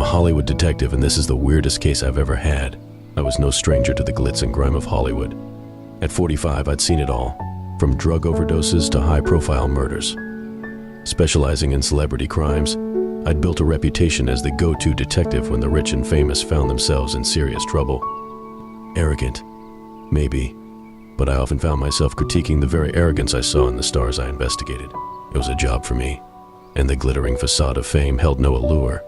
a Hollywood detective, and this is the weirdest case I've ever had. I was no stranger to the glitz and grime of Hollywood. At 45, I'd seen it all, from drug overdoses to high-profile murders. Specializing in celebrity crimes, I'd built a reputation as the go-to detective when the rich and famous found themselves in serious trouble. Arrogant, maybe, but I often found myself critiquing the very arrogance I saw in the stars I investigated. It was a job for me, and the glittering facade of fame held no allure.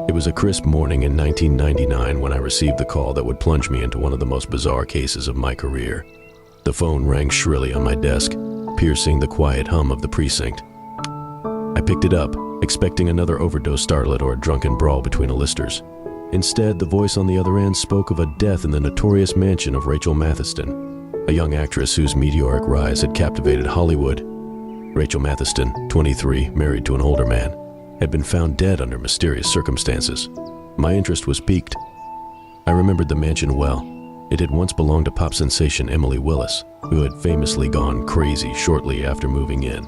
It was a crisp morning in 1999 when I received the call that would plunge me into one of the most bizarre cases of my career. The phone rang shrilly on my desk, piercing the quiet hum of the precinct. I picked it up, expecting another overdose starlet or a drunken brawl between Listers. Instead, the voice on the other end spoke of a death in the notorious mansion of Rachel Matheston, a young actress whose meteoric rise had captivated Hollywood. Rachel Matheston, 23, married to an older man, had been found dead under mysterious circumstances. My interest was piqued. I remembered the mansion well. It had once belonged to pop sensation Emily Willis, who had famously gone crazy shortly after moving in.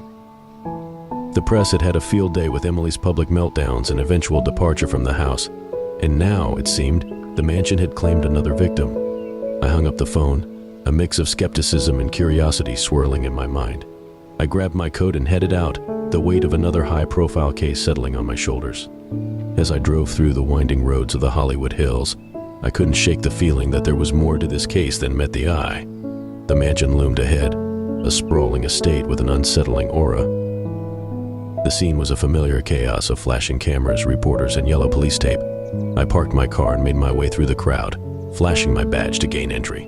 The press had had a field day with Emily's public meltdowns and eventual departure from the house, and now, it seemed, the mansion had claimed another victim. I hung up the phone, a mix of skepticism and curiosity swirling in my mind. I grabbed my coat and headed out, the weight of another high-profile case settling on my shoulders. As I drove through the winding roads of the Hollywood Hills, I couldn't shake the feeling that there was more to this case than met the eye. The mansion loomed ahead, a sprawling estate with an unsettling aura. The scene was a familiar chaos of flashing cameras, reporters, and yellow police tape. I parked my car and made my way through the crowd, flashing my badge to gain entry.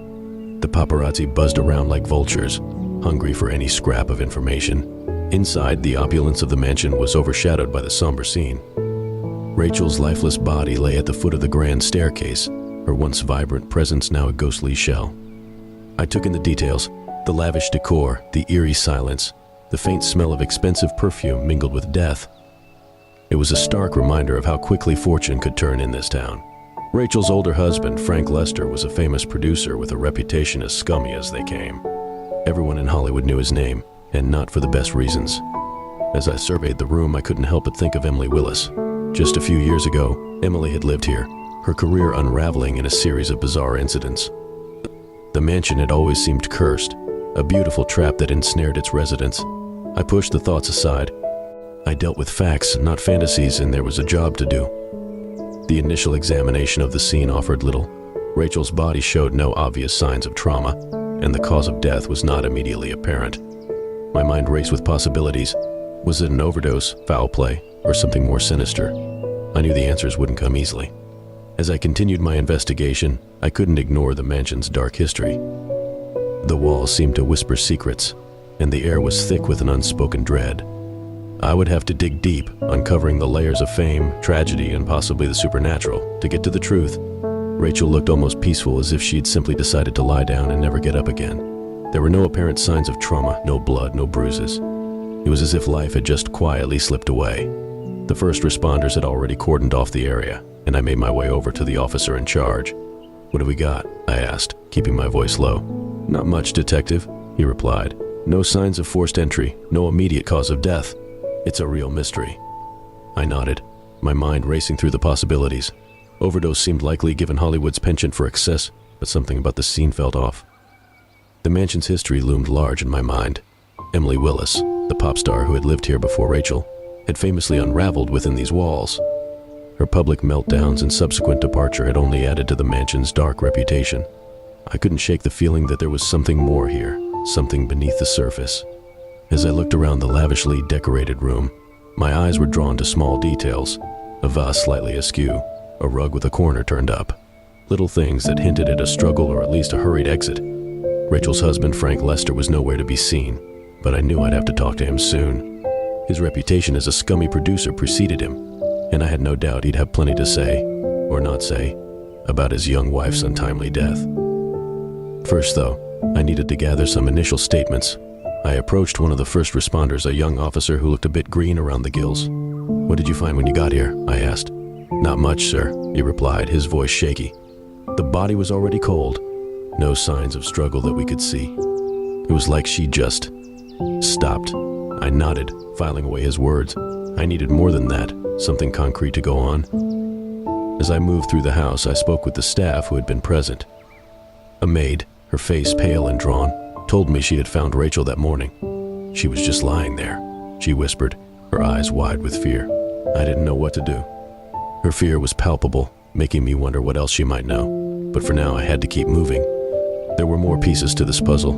The paparazzi buzzed around like vultures, hungry for any scrap of information. Inside, the opulence of the mansion was overshadowed by the somber scene. Rachel's lifeless body lay at the foot of the grand staircase, her once vibrant presence now a ghostly shell. I took in the details, the lavish decor, the eerie silence, the faint smell of expensive perfume mingled with death. It was a stark reminder of how quickly fortune could turn in this town. Rachel's older husband, Frank Lester, was a famous producer with a reputation as scummy as they came. Everyone in Hollywood knew his name, and not for the best reasons. As I surveyed the room, I couldn't help but think of Emily Willis. Just a few years ago, Emily had lived here, her career unraveling in a series of bizarre incidents. The mansion had always seemed cursed, a beautiful trap that ensnared its residents. I pushed the thoughts aside. I dealt with facts, not fantasies, and there was a job to do. The initial examination of the scene offered little. Rachel's body showed no obvious signs of trauma, and the cause of death was not immediately apparent. My mind raced with possibilities. Was it an overdose, foul play, or something more sinister? I knew the answers wouldn't come easily. As I continued my investigation, I couldn't ignore the mansion's dark history. The walls seemed to whisper secrets, and the air was thick with an unspoken dread. I would have to dig deep, uncovering the layers of fame, tragedy, and possibly the supernatural, to get to the truth. Rachel looked almost peaceful, as if she'd simply decided to lie down and never get up again. There were no apparent signs of trauma, no blood, no bruises. It was as if life had just quietly slipped away. The first responders had already cordoned off the area, and I made my way over to the officer in charge. "What have we got?" I asked, keeping my voice low. "Not much, Detective," he replied. "No signs of forced entry, no immediate cause of death. It's a real mystery." I nodded, my mind racing through the possibilities. Overdose seemed likely given Hollywood's penchant for excess, but something about the scene felt off. The mansion's history loomed large in my mind. Emily Willis, the pop star who had lived here before Rachel, had famously unraveled within these walls. Her public meltdowns and subsequent departure had only added to the mansion's dark reputation. I couldn't shake the feeling that there was something more here, something beneath the surface. As I looked around the lavishly decorated room, my eyes were drawn to small details: a vase slightly askew, a rug with a corner turned up. Little things that hinted at a struggle or at least a hurried exit. Rachel's husband, Frank Lester, was nowhere to be seen, but I knew I'd have to talk to him soon. His reputation as a scummy producer preceded him, and I had no doubt he'd have plenty to say, or not say, about his young wife's untimely death. First, though, I needed to gather some initial statements. I approached one of the first responders, a young officer who looked a bit green around the gills. "What did you find when you got here?" I asked. "Not much, sir," he replied, his voice shaky. "The body was already cold. No signs of struggle that we could see. It was like she just stopped." I nodded, filing away his words. I needed more than that, something concrete to go on. As I moved through the house, I spoke with the staff who had been present. A maid, her face pale and drawn, told me she had found Rachel that morning. She was just lying there, she whispered, her eyes wide with fear. I didn't know what to do. Her fear was palpable, making me wonder what else she might know. But for now, I had to keep moving. There were more pieces to this puzzle,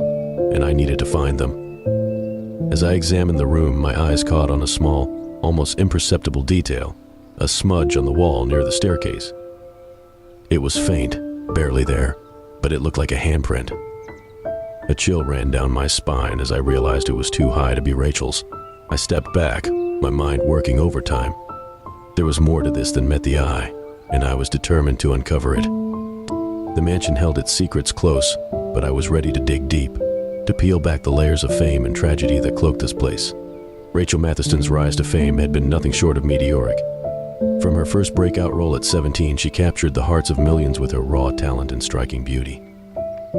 and I needed to find them. As I examined the room, my eyes caught on a small, almost imperceptible detail, a smudge on the wall near the staircase. It was faint, barely there, but it looked like a handprint. A chill ran down my spine as I realized it was too high to be Rachel's. I stepped back, my mind working overtime. There was more to this than met the eye, and I was determined to uncover it. The mansion held its secrets close, but I was ready to dig deep, to peel back the layers of fame and tragedy that cloaked this place. Rachel Matheson's rise to fame had been nothing short of meteoric. From her first breakout role at 17, she captured the hearts of millions with her raw talent and striking beauty.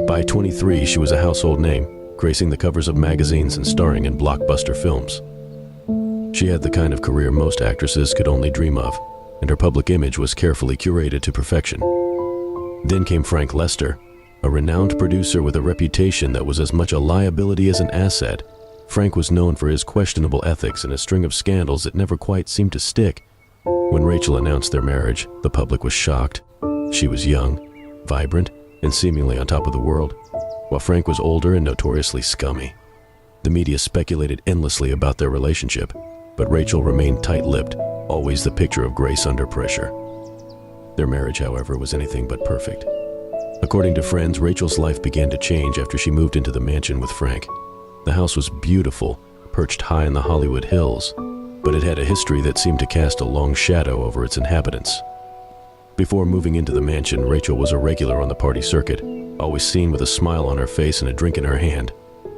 By 23, she was a household name, gracing the covers of magazines and starring in blockbuster films. She had the kind of career most actresses could only dream of, and her public image was carefully curated to perfection. Then came Frank Lester, a renowned producer with a reputation that was as much a liability as an asset. Frank was known for his questionable ethics and a string of scandals that never quite seemed to stick. When Rachel announced their marriage, the public was shocked. She was young, vibrant, and seemingly on top of the world, while Frank was older and notoriously scummy. The media speculated endlessly about their relationship, but Rachel remained tight-lipped, always the picture of grace under pressure. Their marriage, however, was anything but perfect. According to friends, Rachel's life began to change after she moved into the mansion with Frank. The house was beautiful, perched high in the Hollywood Hills, but it had a history that seemed to cast a long shadow over its inhabitants. Before moving into the mansion, Rachel was a regular on the party circuit, always seen with a smile on her face and a drink in her hand.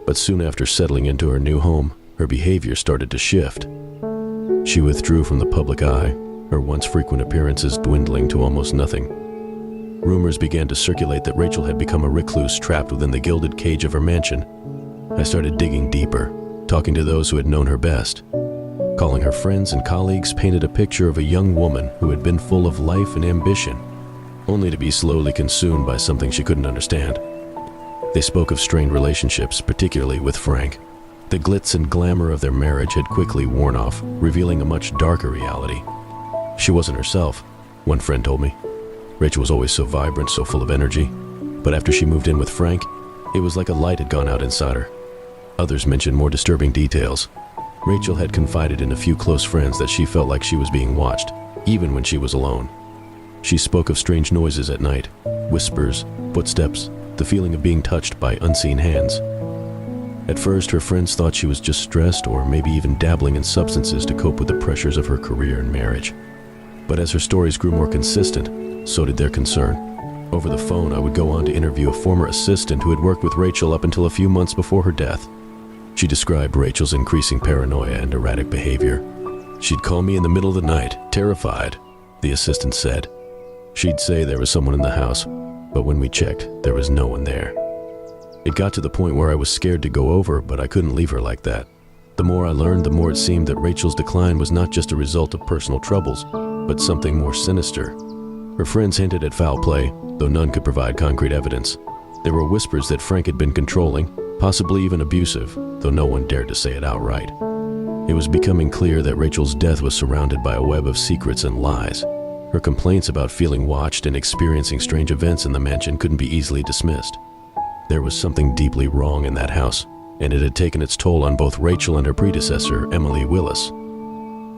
But soon after settling into her new home, her behavior started to shift. She withdrew from the public eye, her once frequent appearances dwindling to almost nothing. Rumors began to circulate that Rachel had become a recluse trapped within the gilded cage of her mansion. I started digging deeper, talking to those who had known her best. Calling her friends and colleagues painted a picture of a young woman who had been full of life and ambition, only to be slowly consumed by something she couldn't understand. They spoke of strained relationships, particularly with Frank. The glitz and glamour of their marriage had quickly worn off, revealing a much darker reality. She wasn't herself, one friend told me. Rachel was always so vibrant, so full of energy, but after she moved in with Frank, it was like a light had gone out inside her. Others mentioned more disturbing details. Rachel had confided in a few close friends that she felt like she was being watched, even when she was alone. She spoke of strange noises at night, whispers, footsteps, the feeling of being touched by unseen hands. At first, her friends thought she was just stressed or maybe even dabbling in substances to cope with the pressures of her career and marriage. But as her stories grew more consistent, so did their concern. Over the phone, I would go on to interview a former assistant who had worked with Rachel up until a few months before her death. She described Rachel's increasing paranoia and erratic behavior. She'd call me in the middle of the night, terrified, the assistant said. She'd say there was someone in the house, but when we checked, there was no one there. It got to the point where I was scared to go over, but I couldn't leave her like that. The more I learned, the more it seemed that Rachel's decline was not just a result of personal troubles, but something more sinister. Her friends hinted at foul play, though none could provide concrete evidence. There were whispers that Frank had been controlling, possibly even abusive, though no one dared to say it outright. It was becoming clear that Rachel's death was surrounded by a web of secrets and lies. Her complaints about feeling watched and experiencing strange events in the mansion couldn't be easily dismissed. There was something deeply wrong in that house, and it had taken its toll on both Rachel and her predecessor, Emily Willis.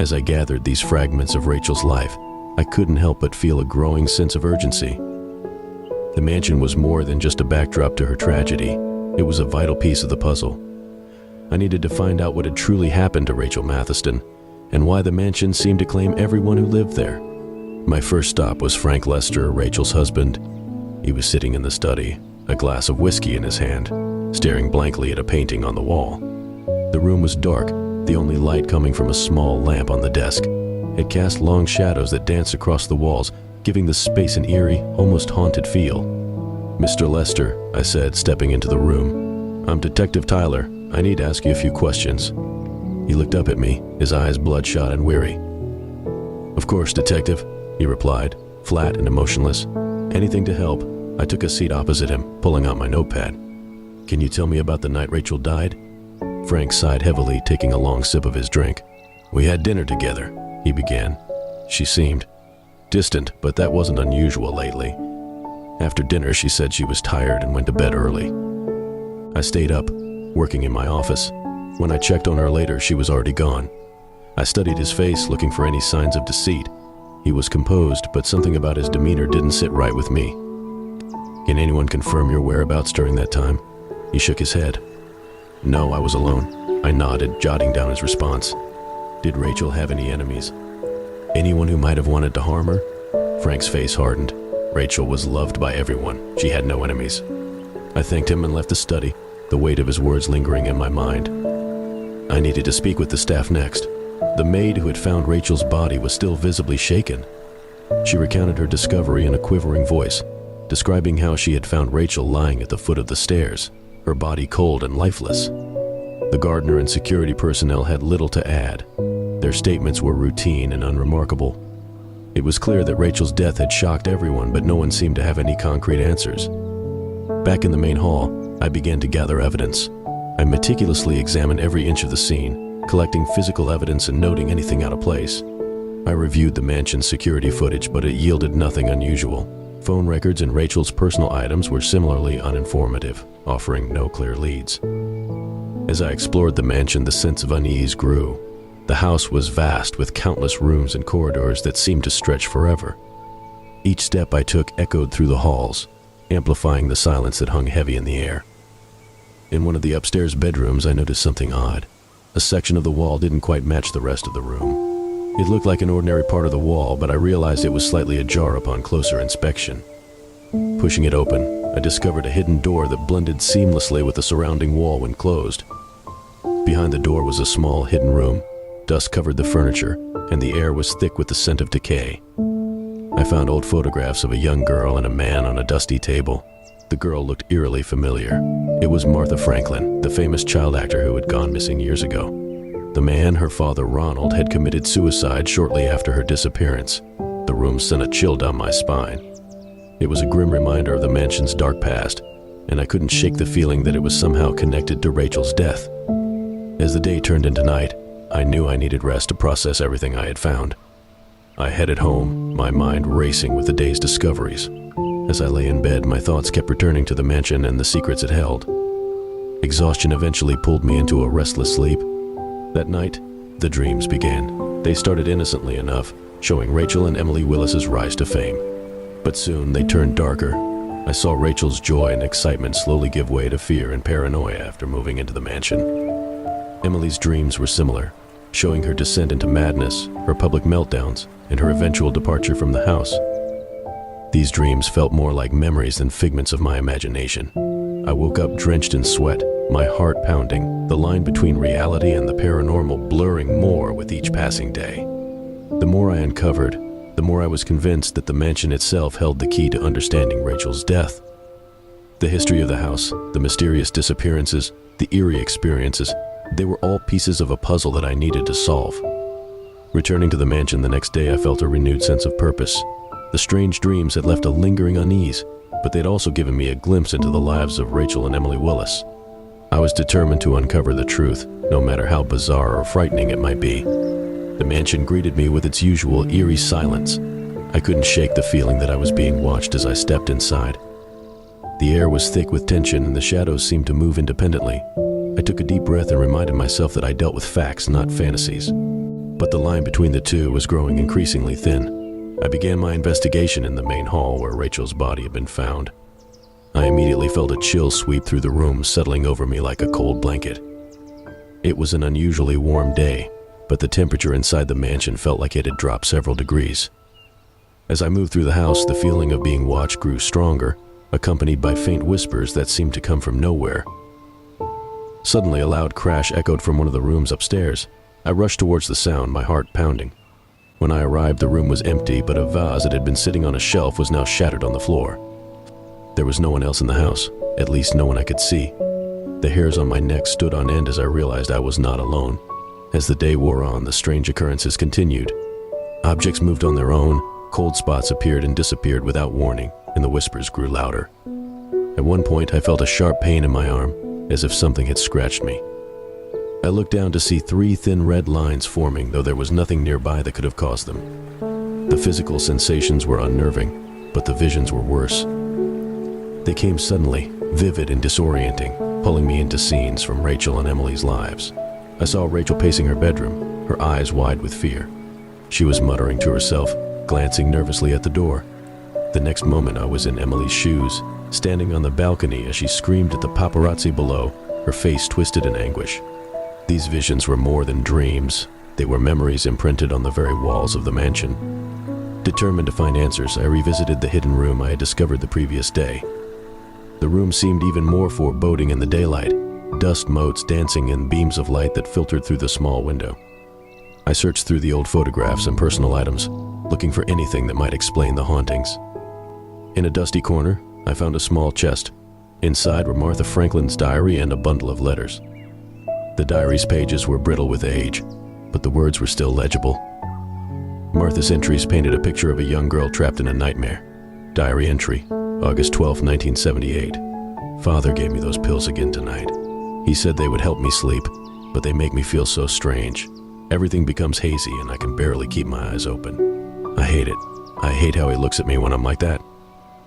As I gathered these fragments of Rachel's life, I couldn't help but feel a growing sense of urgency. The mansion was more than just a backdrop to her tragedy. It was a vital piece of the puzzle. I needed to find out what had truly happened to Rachel Matheston, and why the mansion seemed to claim everyone who lived there. My first stop was Frank Lester, Rachel's husband. He was sitting in the study, a glass of whiskey in his hand, staring blankly at a painting on the wall. The room was dark, the only light coming from a small lamp on the desk. It cast long shadows that danced across the walls, giving the space an eerie, almost haunted feel. "Mr. Lester," I said, stepping into the room. "I'm Detective Tyler. I need to ask you a few questions." He looked up at me, his eyes bloodshot and weary. "Of course, Detective," he replied, flat and emotionless. Anything to help. I took a seat opposite him, pulling out my notepad. "Can you tell me about the night Rachel died?" Frank sighed heavily, taking a long sip of his drink. "We had dinner together," he began. She seemed distant, but that wasn't unusual lately. After dinner, she said she was tired and went to bed early. I stayed up, working in my office. When I checked on her later, she was already gone. I studied his face, looking for any signs of deceit. He was composed, but something about his demeanor didn't sit right with me. "Can anyone confirm your whereabouts during that time?" He shook his head. "No, I was alone." I nodded, jotting down his response. "Did Rachel have any enemies? Anyone who might have wanted to harm her?" Frank's face hardened. Rachel was loved by everyone. She had no enemies. I thanked him and left the study, the weight of his words lingering in my mind. I needed to speak with the staff next. The maid who had found Rachel's body was still visibly shaken. She recounted her discovery in a quivering voice, describing how she had found Rachel lying at the foot of the stairs, her body cold and lifeless. The gardener and security personnel had little to add. Their statements were routine and unremarkable. It was clear that Rachel's death had shocked everyone, but no one seemed to have any concrete answers. Back in the main hall, I began to gather evidence. I meticulously examined every inch of the scene, collecting physical evidence and noting anything out of place. I reviewed the mansion's security footage, but it yielded nothing unusual. Phone records and Rachel's personal items were similarly uninformative, offering no clear leads. As I explored the mansion, the sense of unease grew. The house was vast, with countless rooms and corridors that seemed to stretch forever. Each step I took echoed through the halls, amplifying the silence that hung heavy in the air. In one of the upstairs bedrooms, I noticed something odd. A section of the wall didn't quite match the rest of the room. It looked like an ordinary part of the wall, but I realized it was slightly ajar upon closer inspection. Pushing it open, I discovered a hidden door that blended seamlessly with the surrounding wall when closed. Behind the door was a small hidden room. Dust covered the furniture, and the air was thick with the scent of decay. I found old photographs of a young girl and a man on a dusty table. The girl looked eerily familiar. It was Martha Franklin, the famous child actor who had gone missing years ago. The man, her father Ronald, had committed suicide shortly after her disappearance. The room sent a chill down my spine. It was a grim reminder of the mansion's dark past, and I couldn't shake the feeling that it was somehow connected to Rachel's death. As the day turned into night, I knew I needed rest to process everything I had found. I headed home, my mind racing with the day's discoveries. As I lay in bed, my thoughts kept returning to the mansion and the secrets it held. Exhaustion eventually pulled me into a restless sleep. That night, the dreams began. They started innocently enough, showing Rachel and Emily Willis's rise to fame. But soon they turned darker. I saw Rachel's joy and excitement slowly give way to fear and paranoia after moving into the mansion. Emily's dreams were similar, showing her descent into madness, her public meltdowns, and her eventual departure from the house. These dreams felt more like memories than figments of my imagination. I woke up drenched in sweat, my heart pounding, the line between reality and the paranormal blurring more with each passing day. The more I uncovered, the more I was convinced that the mansion itself held the key to understanding Rachel's death. The history of the house, the mysterious disappearances, the eerie experiences, they were all pieces of a puzzle that I needed to solve. Returning to the mansion the next day, I felt a renewed sense of purpose. The strange dreams had left a lingering unease, but they'd also given me a glimpse into the lives of Rachel and Emily Willis. I was determined to uncover the truth, no matter how bizarre or frightening it might be. The mansion greeted me with its usual eerie silence. I couldn't shake the feeling that I was being watched as I stepped inside. The air was thick with tension and the shadows seemed to move independently. I took a deep breath and reminded myself that I dealt with facts, not fantasies. But the line between the two was growing increasingly thin. I began my investigation in the main hall where Rachel's body had been found. I immediately felt a chill sweep through the room, settling over me like a cold blanket. It was an unusually warm day, but the temperature inside the mansion felt like it had dropped several degrees. As I moved through the house, the feeling of being watched grew stronger, accompanied by faint whispers that seemed to come from nowhere. Suddenly, a loud crash echoed from one of the rooms upstairs. I rushed towards the sound, my heart pounding. When I arrived, the room was empty, but a vase that had been sitting on a shelf was now shattered on the floor. There was no one else in the house, at least no one I could see. The hairs on my neck stood on end as I realized I was not alone. As the day wore on, the strange occurrences continued. Objects moved on their own, Cold spots appeared and disappeared without warning, and the whispers grew louder. At one point, I felt a sharp pain in my arm, as if something had scratched me. I looked down to see 3 thin red lines forming, though there was nothing nearby that could have caused them. The physical sensations were unnerving, but the visions were worse. They came suddenly, vivid and disorienting, pulling me into scenes from Rachel and Emily's lives. I saw Rachel pacing her bedroom, her eyes wide with fear. She was muttering to herself, glancing nervously at the door. The next moment I was in Emily's shoes, standing on the balcony as she screamed at the paparazzi below, her face twisted in anguish. These visions were more than dreams. They were memories imprinted on the very walls of the mansion. Determined to find answers, I revisited the hidden room I had discovered the previous day. The room seemed even more foreboding in the daylight, dust motes dancing in beams of light that filtered through the small window. I searched through the old photographs and personal items, looking for anything that might explain the hauntings. In a dusty corner, I found a small chest. Inside were Martha Franklin's diary and a bundle of letters. The diary's pages were brittle with age, but the words were still legible. Martha's entries painted a picture of a young girl trapped in a nightmare. Diary entry, August 12, 1978. Father gave me those pills again tonight. He said they would help me sleep, but they make me feel so strange. Everything becomes hazy and I can barely keep my eyes open. I hate it. I hate how he looks at me when I'm like that.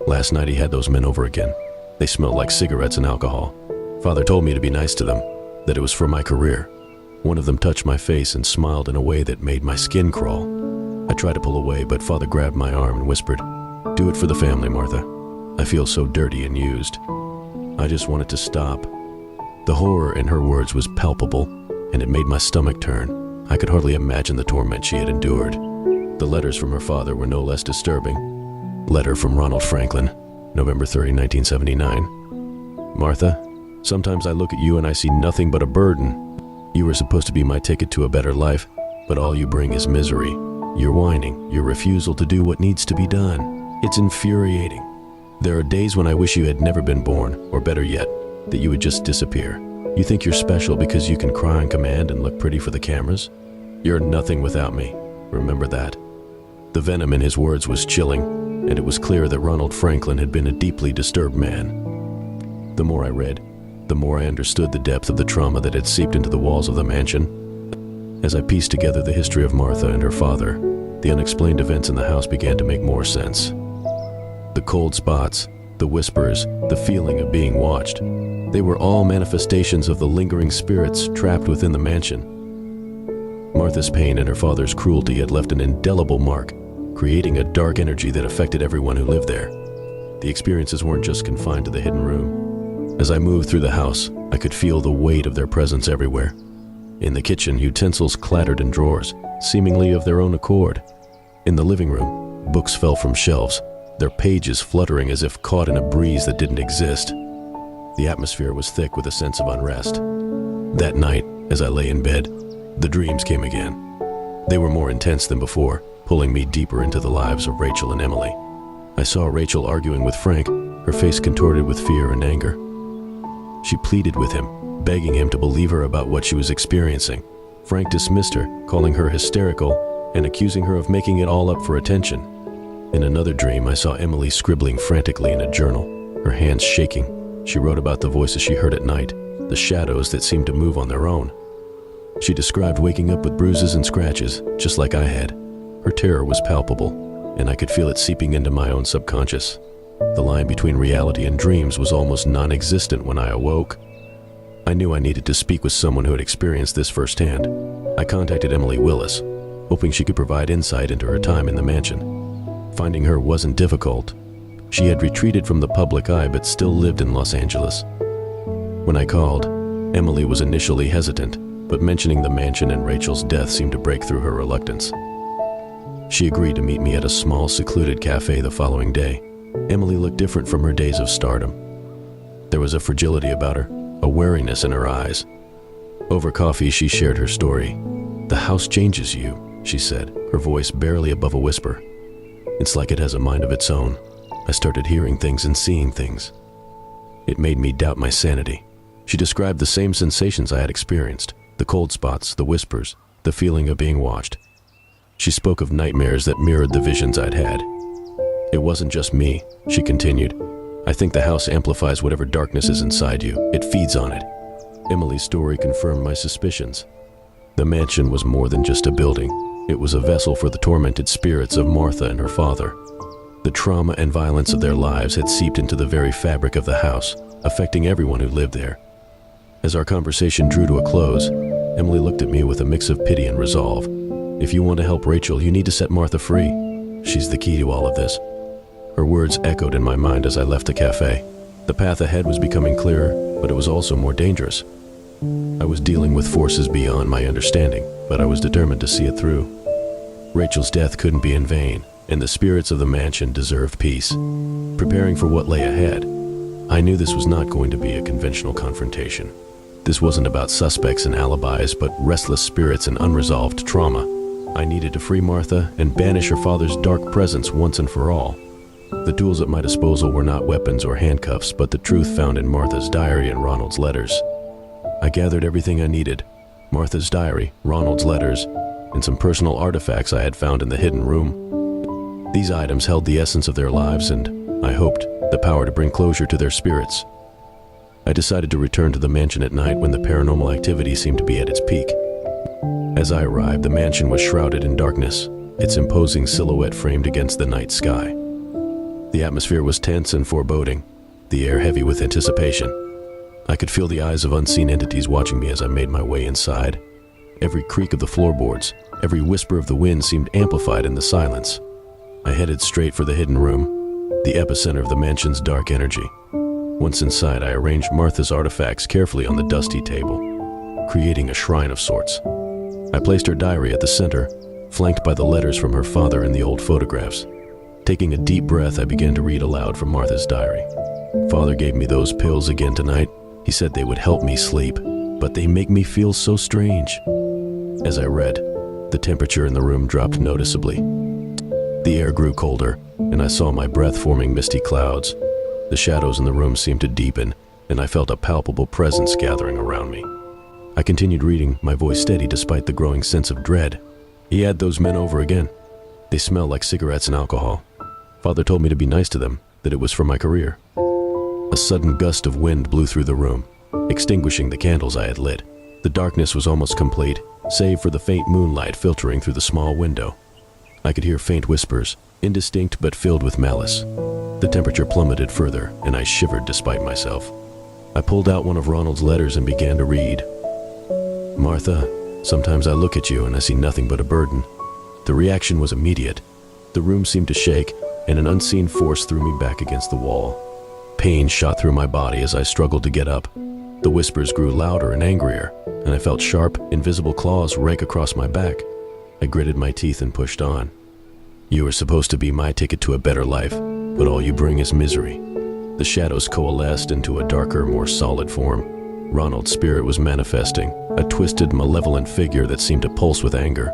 Last night he had those men over again. They smelled like cigarettes and alcohol. Father told me to be nice to them, that it was for my career. One of them touched my face and smiled in a way that made my skin crawl. I tried to pull away, but Father grabbed my arm and whispered, "Do it for the family, Martha. I feel so dirty and used." I just wanted to stop. The horror in her words was palpable, and it made my stomach turn. I could hardly imagine the torment she had endured. The letters from her father were no less disturbing. Letter from Ronald Franklin, November 30, 1979. Martha, sometimes I look at you and I see nothing but a burden. You were supposed to be my ticket to a better life, but all you bring is misery. Your whining, your refusal to do what needs to be done. It's infuriating. There are days when I wish you had never been born, or better yet, that you would just disappear. You think you're special because you can cry on command and look pretty for the cameras? You're nothing without me. Remember that. The venom in his words was chilling, and it was clear that Ronald Franklin had been a deeply disturbed man. The more I read, the more I understood the depth of the trauma that had seeped into the walls of the mansion. As I pieced together the history of Martha and her father, the unexplained events in the house began to make more sense. The cold spots, the whispers, the feeling of being watched, they were all manifestations of the lingering spirits trapped within the mansion. Martha's pain and her father's cruelty had left an indelible mark, creating a dark energy that affected everyone who lived there. The experiences weren't just confined to the hidden room. As I moved through the house, I could feel the weight of their presence everywhere. In the kitchen, utensils clattered in drawers, seemingly of their own accord. In the living room, books fell from shelves, their pages fluttering as if caught in a breeze that didn't exist. The atmosphere was thick with a sense of unrest. That night, as I lay in bed, the dreams came again. They were more intense than before, pulling me deeper into the lives of Rachel and Emily. I saw Rachel arguing with Frank, her face contorted with fear and anger. She pleaded with him, begging him to believe her about what she was experiencing. Frank dismissed her, calling her hysterical and accusing her of making it all up for attention. In another dream, I saw Emily scribbling frantically in a journal, her hands shaking. She wrote about the voices she heard at night, the shadows that seemed to move on their own. She described waking up with bruises and scratches, just like I had. Her terror was palpable, and I could feel it seeping into my own subconscious. The line between reality and dreams was almost non-existent when I awoke. I knew I needed to speak with someone who had experienced this firsthand. I contacted Emily Willis, hoping she could provide insight into her time in the mansion. Finding her wasn't difficult. She had retreated from the public eye but still lived in Los Angeles. When I called, Emily was initially hesitant, but mentioning the mansion and Rachel's death seemed to break through her reluctance. She agreed to meet me at a small, secluded cafe the following day. Emily looked different from her days of stardom. There was a fragility about her, a wariness in her eyes. Over coffee, she shared her story. "The house changes you," she said, her voice barely above a whisper. "It's like it has a mind of its own. I started hearing things and seeing things. It made me doubt my sanity." She described the same sensations I had experienced, the cold spots, the whispers, the feeling of being watched. She spoke of nightmares that mirrored the visions I'd had. It wasn't just me, she continued. I think the house amplifies whatever darkness is inside you. It feeds on it. Emily's story confirmed my suspicions. The mansion was more than just a building. It was a vessel for the tormented spirits of Martha and her father. The trauma and violence of their lives had seeped into the very fabric of the house, affecting everyone who lived there. As our conversation drew to a close, Emily looked at me with a mix of pity and resolve. If you want to help Rachel, you need to set Martha free. She's the key to all of this. Her words echoed in my mind as I left the cafe. The path ahead was becoming clearer, but it was also more dangerous. I was dealing with forces beyond my understanding, but I was determined to see it through. Rachel's death couldn't be in vain, and the spirits of the mansion deserved peace. Preparing for what lay ahead, I knew this was not going to be a conventional confrontation. This wasn't about suspects and alibis, but restless spirits and unresolved trauma. I needed to free Martha and banish her father's dark presence once and for all. The tools at my disposal were not weapons or handcuffs, but the truth found in Martha's diary and Ronald's letters. I gathered everything I needed: Martha's diary, Ronald's letters, and some personal artifacts I had found in the hidden room. These items held the essence of their lives and, I hoped, the power to bring closure to their spirits. I decided to return to the mansion at night when the paranormal activity seemed to be at its peak. As I arrived, the mansion was shrouded in darkness, its imposing silhouette framed against the night sky. The atmosphere was tense and foreboding, the air heavy with anticipation. I could feel the eyes of unseen entities watching me as I made my way inside. Every creak of the floorboards, every whisper of the wind seemed amplified in the silence. I headed straight for the hidden room, the epicenter of the mansion's dark energy. Once inside, I arranged Martha's artifacts carefully on the dusty table, creating a shrine of sorts. I placed her diary at the center, flanked by the letters from her father and the old photographs. Taking a deep breath, I began to read aloud from Martha's diary. Father gave me those pills again tonight. He said they would help me sleep, but they make me feel so strange. As I read, the temperature in the room dropped noticeably. The air grew colder, and I saw my breath forming misty clouds. The shadows in the room seemed to deepen, and I felt a palpable presence gathering around me. I continued reading, my voice steady despite the growing sense of dread. He had those men over again. They smelled like cigarettes and alcohol. Father told me to be nice to them, that it was for my career. A sudden gust of wind blew through the room, extinguishing the candles I had lit. The darkness was almost complete, save for the faint moonlight filtering through the small window. I could hear faint whispers, indistinct but filled with malice. The temperature plummeted further, and I shivered despite myself. I pulled out one of Ronald's letters and began to read. Martha, sometimes I look at you and I see nothing but a burden. The reaction was immediate. The room seemed to shake, and an unseen force threw me back against the wall. Pain shot through my body as I struggled to get up. The whispers grew louder and angrier, and I felt sharp, invisible claws rake across my back. I gritted my teeth and pushed on. You are supposed to be my ticket to a better life, but all you bring is misery. The shadows coalesced into a darker, more solid form. Ronald's spirit was manifesting, a twisted, malevolent figure that seemed to pulse with anger.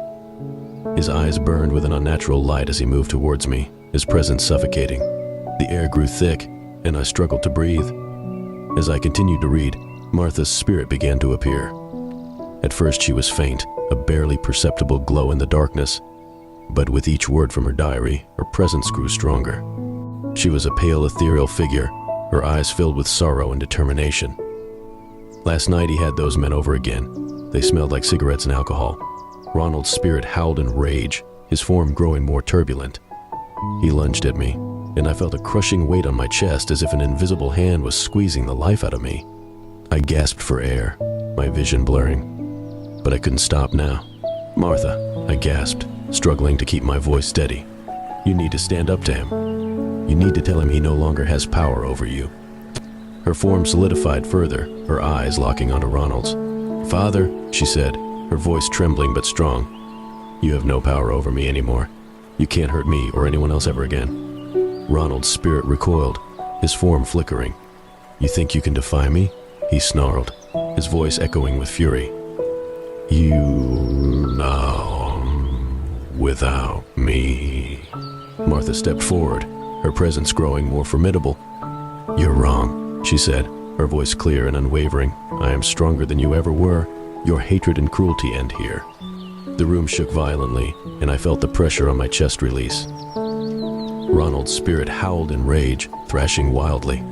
His eyes burned with an unnatural light as he moved towards me, his presence suffocating. The air grew thick, and I struggled to breathe. As I continued to read, Martha's spirit began to appear. At first she was faint, a barely perceptible glow in the darkness, but with each word from her diary, her presence grew stronger. She was a pale, ethereal figure, her eyes filled with sorrow and determination. Last night he had those men over again. They smelled like cigarettes and alcohol. Ronald's spirit howled in rage, his form growing more turbulent. He lunged at me, and I felt a crushing weight on my chest as if an invisible hand was squeezing the life out of me. I gasped for air, my vision blurring. But I couldn't stop now. Martha, I gasped, struggling to keep my voice steady. You need to stand up to him. You need to tell him he no longer has power over you. Her form solidified further, her eyes locking onto Ronald's. Father, she said, her voice trembling but strong. You have no power over me anymore. You can't hurt me or anyone else ever again. Ronald's spirit recoiled, his form flickering. You think you can defy me? He snarled, his voice echoing with fury. You now without me. Martha stepped forward, her presence growing more formidable. You're wrong, she said, her voice clear and unwavering. I am stronger than you ever were. Your hatred and cruelty end here. The room shook violently, and I felt the pressure on my chest release. Ronald's spirit howled in rage, thrashing wildly.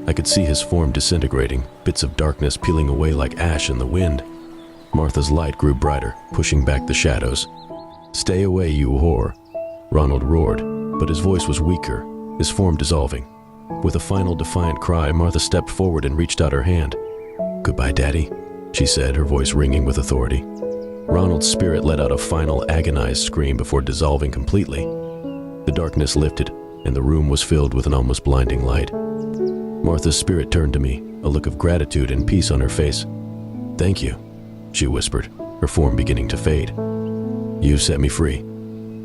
I could see his form disintegrating, bits of darkness peeling away like ash in the wind. Martha's light grew brighter, pushing back the shadows. "Stay away, you whore," Ronald roared, but his voice was weaker, his form dissolving. With a final defiant cry, Martha stepped forward and reached out her hand. "Goodbye, Daddy," she said, her voice ringing with authority. Ronald's spirit let out a final agonized scream before dissolving completely. The darkness lifted, and the room was filled with an almost blinding light. Martha's spirit turned to me, a look of gratitude and peace on her face. "Thank you," she whispered, her form beginning to fade. "You set me free."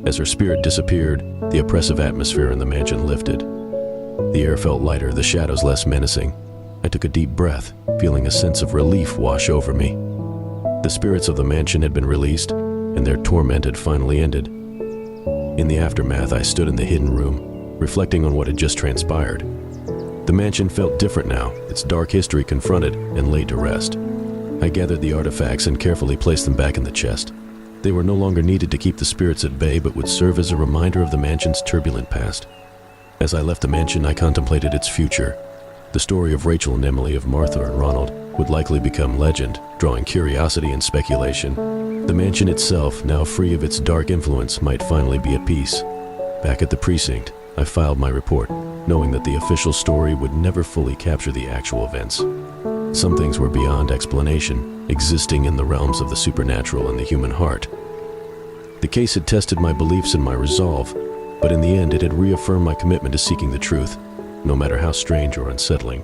As her spirit disappeared, the oppressive atmosphere in the mansion lifted. The air felt lighter, the shadows less menacing. I took a deep breath, feeling a sense of relief wash over me. The spirits of the mansion had been released, and their torment had finally ended. In the aftermath, I stood in the hidden room, reflecting on what had just transpired. The mansion felt different now, its dark history confronted and laid to rest. I gathered the artifacts and carefully placed them back in the chest. They were no longer needed to keep the spirits at bay, but would serve as a reminder of the mansion's turbulent past. As I left the mansion, I contemplated its future. The story of Rachel and Emily, of Martha and Ronald, would likely become legend, drawing curiosity and speculation. The mansion itself, now free of its dark influence, might finally be at peace. Back at the precinct, I filed my report, knowing that the official story would never fully capture the actual events. Some things were beyond explanation, existing in the realms of the supernatural and the human heart. The case had tested my beliefs and my resolve, but in the end it had reaffirmed my commitment to seeking the truth, no matter how strange or unsettling.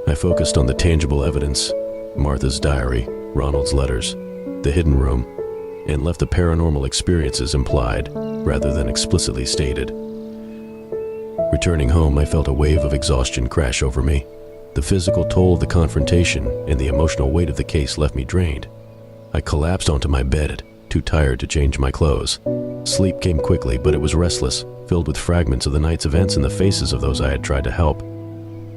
I focused on the tangible evidence, Martha's diary, Ronald's letters, the hidden room, and left the paranormal experiences implied rather than explicitly stated. Returning home, I felt a wave of exhaustion crash over me. The physical toll of the confrontation and the emotional weight of the case left me drained. I collapsed onto my bed, too tired to change my clothes. Sleep came quickly, but it was restless, filled with fragments of the night's events and the faces of those I had tried to help.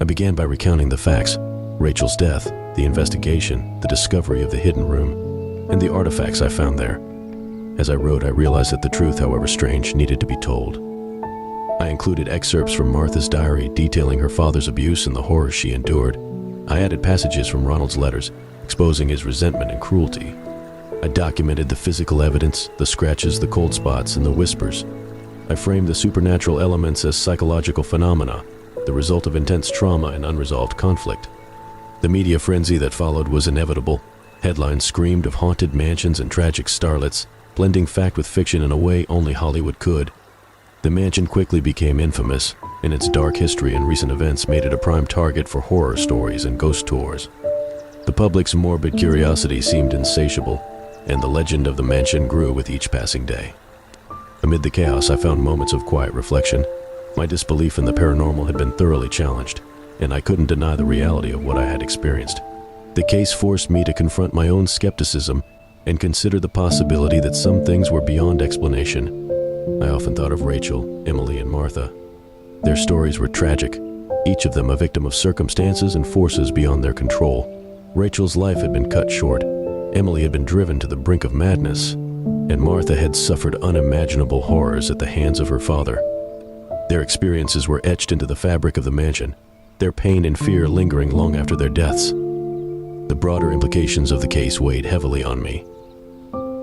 I began by recounting the facts: Rachel's death, the investigation, the discovery of the hidden room, and the artifacts I found there. As I wrote, I realized that the truth, however strange, needed to be told. I included excerpts from Martha's diary detailing her father's abuse and the horrors she endured. I added passages from Ronald's letters, exposing his resentment and cruelty. I documented the physical evidence, the scratches, the cold spots, and the whispers. I framed the supernatural elements as psychological phenomena, the result of intense trauma and unresolved conflict. The media frenzy that followed was inevitable. Headlines screamed of haunted mansions and tragic starlets, blending fact with fiction in a way only Hollywood could. The mansion quickly became infamous, and its dark history and recent events made it a prime target for horror stories and ghost tours. The public's morbid curiosity seemed insatiable, and the legend of the mansion grew with each passing day. Amid the chaos, I found moments of quiet reflection. My disbelief in the paranormal had been thoroughly challenged, and I couldn't deny the reality of what I had experienced. The case forced me to confront my own skepticism and consider the possibility that some things were beyond explanation. I often thought of Rachel, Emily, and Martha. Their stories were tragic, each of them a victim of circumstances and forces beyond their control. Rachel's life had been cut short, Emily had been driven to the brink of madness, and Martha had suffered unimaginable horrors at the hands of her father. Their experiences were etched into the fabric of the mansion, their pain and fear lingering long after their deaths. The broader implications of the case weighed heavily on me.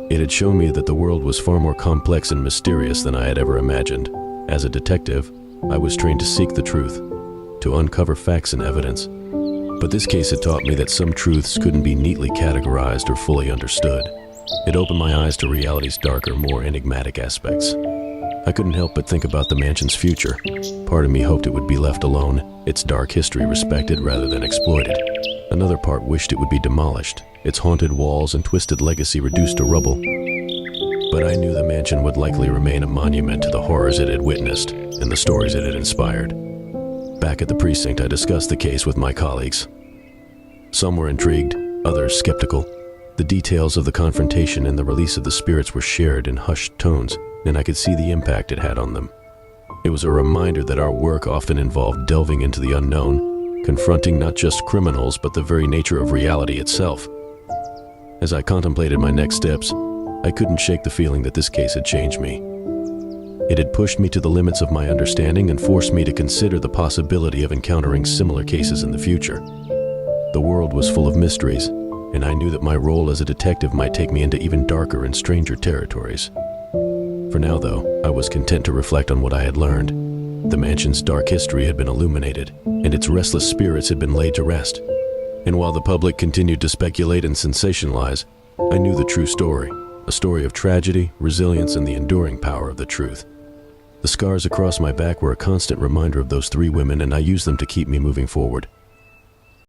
It had shown me that the world was far more complex and mysterious than I had ever imagined. As a detective, I was trained to seek the truth, to uncover facts and evidence. But this case had taught me that some truths couldn't be neatly categorized or fully understood. It opened my eyes to reality's darker, more enigmatic aspects. I couldn't help but think about the mansion's future. Part of me hoped it would be left alone, its dark history respected rather than exploited. Another part wished it would be demolished, its haunted walls and twisted legacy reduced to rubble. But I knew the mansion would likely remain a monument to the horrors it had witnessed and the stories it had inspired. Back at the precinct, I discussed the case with my colleagues. Some were intrigued, others skeptical. The details of the confrontation and the release of the spirits were shared in hushed tones, and I could see the impact it had on them. It was a reminder that our work often involved delving into the unknown, confronting not just criminals but the very nature of reality itself. As I contemplated my next steps, I couldn't shake the feeling that this case had changed me. It had pushed me to the limits of my understanding and forced me to consider the possibility of encountering similar cases in the future. The world was full of mysteries, and I knew that my role as a detective might take me into even darker and stranger territories. For now, though, I was content to reflect on what I had learned. The mansion's dark history had been illuminated, and its restless spirits had been laid to rest. And while the public continued to speculate and sensationalize, I knew the true story, a story of tragedy, resilience, and the enduring power of the truth. The scars across my back were a constant reminder of those three women, and I used them to keep me moving forward.